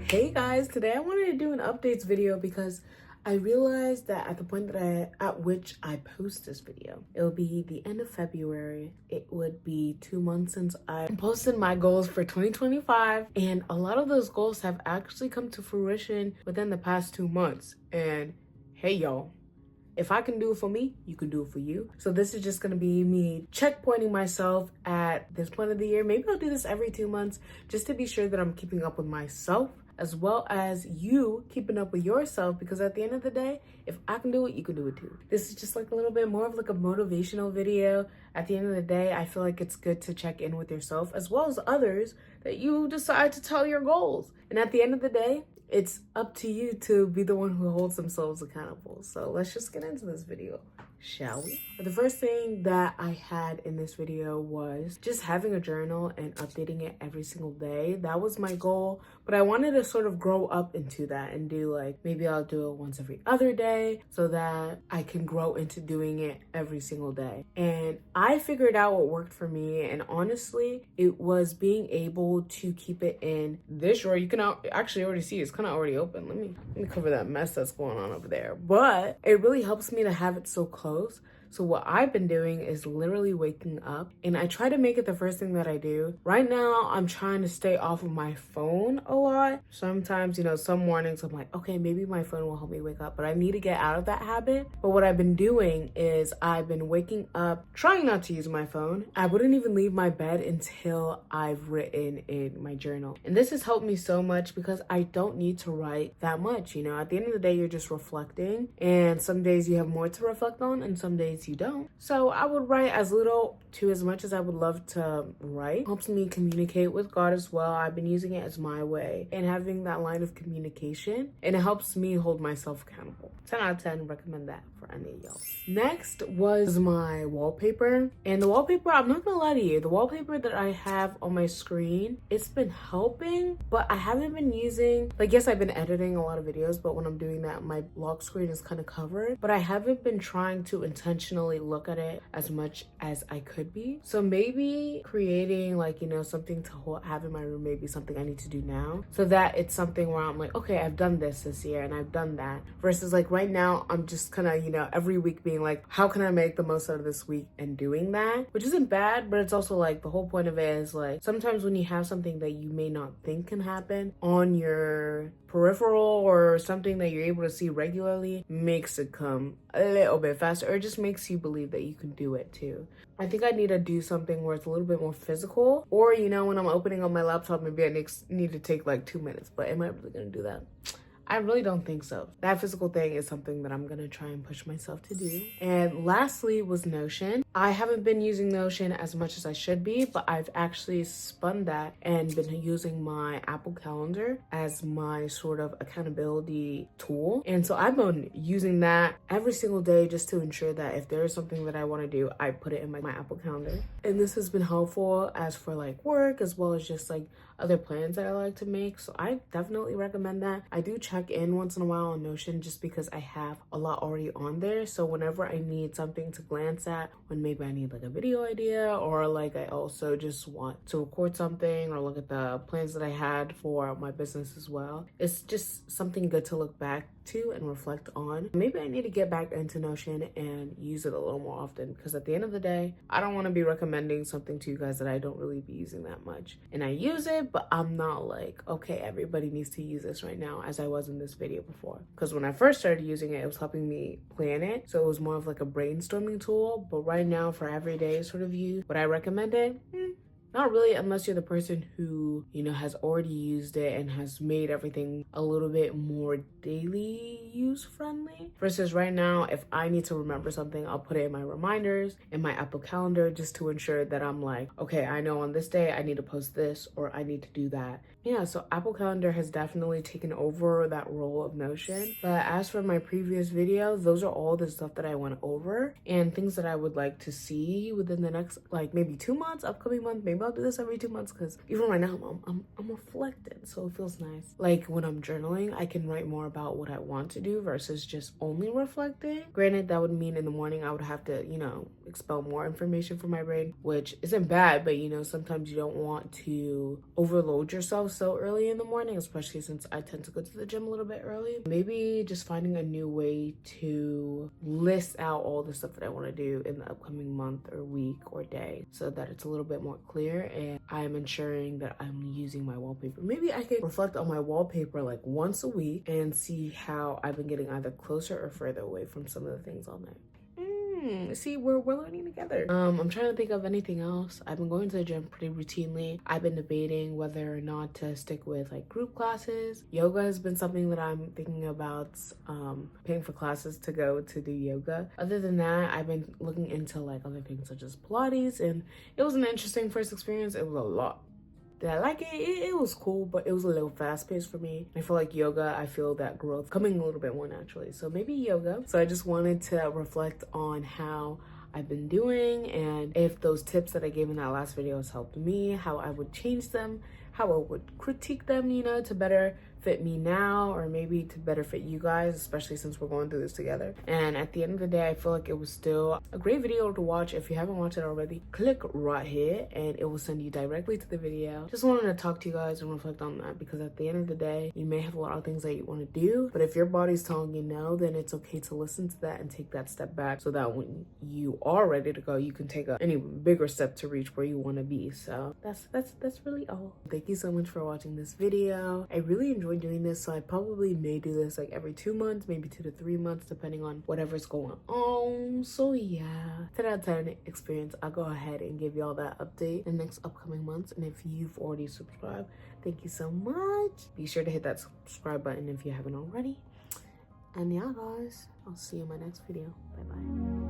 Hey guys, today I wanted to do an updates video because I realized that at the point at which I post this video, it'll be the end of February. It would be 2 months since I posted my goals for 2025, and a lot of those goals have actually come to fruition within the past 2 months. And hey y'all, if I can do it for me, you can do it for you. So this is just gonna be me checkpointing myself at this point of the year. Maybe I'll do this every 2 months just to be sure that I'm keeping up with myself as well as you keeping up with yourself, because at the end of the day, if I can do it, you can do it too. This is just like a little bit more of like a motivational video. At the end of the day, I feel like it's good to check in with yourself as well as others that you decide to tell your goals. And at the end of the day, it's up to you to be the one who holds themselves accountable. So let's just get into this video, shall we? The first thing that I had in this video was just having a journal and updating it every single day. That was my goal, but I wanted to sort of grow up into that and do like, maybe I'll do it once every other day so that I can grow into doing it every single day. And I figured out what worked for me, and honestly, it was being able to keep it in this drawer. You can actually already see it's kind of already open. Let me cover that mess that's going on over there. But it really helps me to have it so close. So what I've been doing is literally waking up, and I try to make it the first thing that I do. Right now, I'm trying to stay off of my phone a lot. Sometimes, some mornings I'm like, okay, maybe my phone will help me wake up, but I need to get out of that habit. But what I've been doing is I've been waking up, trying not to use my phone. I wouldn't even leave my bed until I've written in my journal. And this has helped me so much because I don't need to write that much. At the end of the day, you're just reflecting, and some days you have more to reflect on and some days you don't. So I would write as little to as much as I would love to write. Helps me communicate with God as well. I've been using it as my way and having that line of communication, and it helps me hold myself accountable. 10 out of 10, recommend that for any of y'all. Next was my wallpaper, and the wallpaper, I'm not gonna lie to you, the wallpaper that I have on my screen, it's been helping, but I haven't been using, yes, I've been editing a lot of videos, but when I'm doing that, my lock screen is kind of covered, but I haven't been trying to intentionally look at it as much as I could be. So maybe creating something to have in my room, maybe something I need to do now, so that it's something where I'm like, okay, I've done this year and I've done that, versus right now I'm just kind of every week being like, how can I make the most out of this week and doing that, which isn't bad, but it's also the whole point of it is sometimes when you have something that you may not think can happen on your peripheral or something that you're able to see regularly, makes it come a little bit faster, or it just makes you believe that you can do it too. I think I need to do something where it's a little bit more physical, or when I'm opening up my laptop, maybe I need to take 2 minutes, but am I really gonna do that? I really don't think so. That physical thing is something that I'm gonna try and push myself to do. And lastly was Notion. I haven't been using Notion as much as I should be, but I've actually spun that and been using my Apple Calendar as my sort of accountability tool. And so I've been using that every single day just to ensure that if there is something that I wanna do, I put it in my Apple Calendar. And this has been helpful as for work, as well as just other plans that I like to make. So I definitely recommend that. I do check in once in a while on Notion just because I have a lot already on there. So whenever I need something to glance at, when maybe I need a video idea, or I also just want to record something or look at the plans that I had for my business as well, it's just something good to look back to and reflect on. Maybe I need to get back into Notion and use it a little more often, because at the end of the day, I don't want to be recommending something to you guys that I don't really be using that much. And I use it, but I'm not okay, everybody needs to use this right now, as I was in this video before. Because when I first started using it, it was helping me plan it. So it was more of a brainstorming tool. But right now, for everyday sort of use, would I recommend it? Not really, unless you're the person who, has already used it and has made everything a little bit more daily use friendly. Versus right now, if I need to remember something, I'll put it in my reminders, in my Apple Calendar, just to ensure that I'm okay, I know on this day I need to post this or I need to do that. Yeah, so Apple Calendar has definitely taken over that role of Notion. But as for my previous video, those are all the stuff that I went over and things that I would like to see within the next maybe 2 months, upcoming month. Maybe I'll do this every 2 months because even right now I'm reflected, so it feels nice. Like when I'm journaling, I can write more about what I want to do versus just only reflecting. Granted, that would mean in the morning I would have to, you know, expel more information from my brain, which isn't bad, but you know, sometimes you don't want to overload yourself so early in the morning, especially since I tend to go to the gym a little bit early. Maybe just finding a new way to list out all the stuff that I want to do in the upcoming month or week or day so that it's a little bit more clear and I'm ensuring that I'm using my wallpaper. Maybe I could reflect on my wallpaper like once a week and see how I've been getting either closer or further away from some of the things on there. See, we're learning together. I'm trying to think of anything else. I've been going to the gym pretty routinely. I've been debating whether or not to stick with like group classes. Yoga has been something that I'm thinking about paying for classes to go to do yoga. Other than that, I've been looking into like other things such as Pilates, and it was an interesting first experience. It was a lot. Did I like it? It was cool, but it was a little fast paced for me. I feel like yoga, I feel that growth coming a little bit more naturally. So maybe yoga. So I just wanted to reflect on how I've been doing and if those tips that I gave in that last video has helped me, how I would change them, how I would critique them, you know, to better fit me now or maybe to better fit you guys, especially since we're going through this together. And at the end of the day, I feel like it was still a great video to watch. If you haven't watched it already, click right here and it will send you directly to the video. Just wanted to talk to you guys and reflect on that because at the end of the day, you may have a lot of things that you want to do, but if your body's telling you no, then it's okay to listen to that and take that step back so that when you are ready to go, you can take any bigger step to reach where you want to be. So that's really all. Thank you so much for watching this video. I really enjoyed doing this, so I probably may do this like every 2 months, maybe 2 to 3 months, depending on whatever's going on. So yeah, 10 out of 10 experience. I'll go ahead and give y'all that update in the next upcoming months. And if you've already subscribed, thank you so much. Be sure to hit that subscribe button if you haven't already. And yeah, guys, I'll see you in my next video. Bye bye.